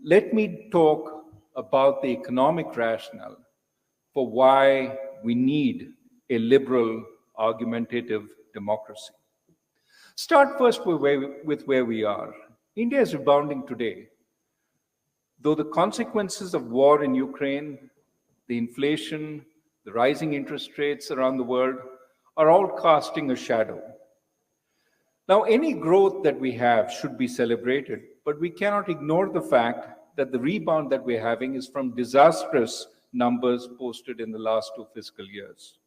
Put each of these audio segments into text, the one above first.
Let me talk about the economic rationale for why we need a liberal, argumentative democracy. Start first with where we are. India is rebounding today, though the consequences of war in Ukraine, the inflation, the rising interest rates around the world are all casting a shadow. Now, any growth that we have should be celebrated, but we cannot ignore the fact that the rebound that we're having is from disastrous numbers posted in the last 2 fiscal years.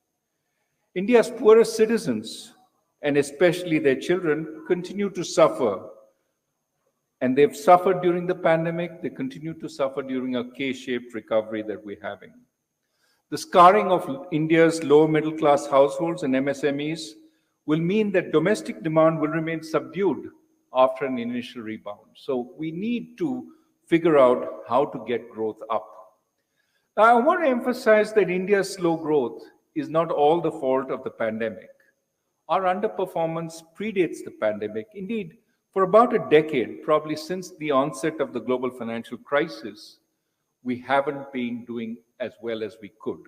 India's poorest citizens, and especially their children, continue to suffer. And they've suffered during the pandemic, they continue to suffer during a K-shaped recovery that we're having. The scarring of India's lower middle class households and MSMEs will mean that domestic demand will remain subdued after an initial rebound. So we need to figure out how to get growth up. Now, I want to emphasize that India's slow growth is not all the fault of the pandemic. Our underperformance predates the pandemic. Indeed, for about a decade, probably since the onset of the global financial crisis, we haven't been doing as well as we could.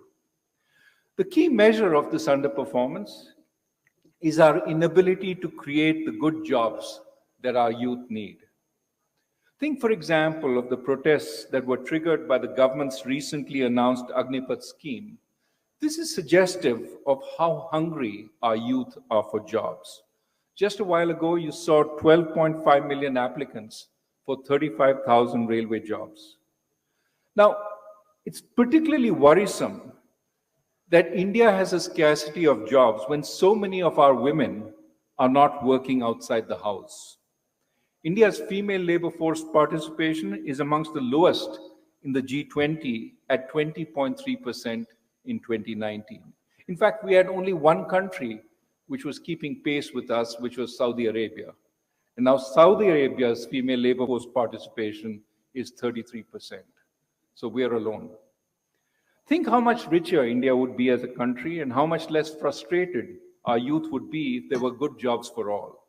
The key measure of this underperformance is our inability to create the good jobs that our youth need. Think, for example, of the protests that were triggered by the government's recently announced Agnipath scheme. This is suggestive of how hungry our youth are for jobs. Just a while ago, you saw 12.5 million applicants for 35,000 railway jobs. Now, it's particularly worrisome that India has a scarcity of jobs when so many of our women are not working outside the house. India's female labor force participation is amongst the lowest in the G20 at 20.3% in 2019. In fact, we had only one country which was keeping pace with us, which was Saudi Arabia. And now Saudi Arabia's female labor force participation is 33%. So we are alone. Think how much richer India would be as a country and how much less frustrated our youth would be if there were good jobs for all.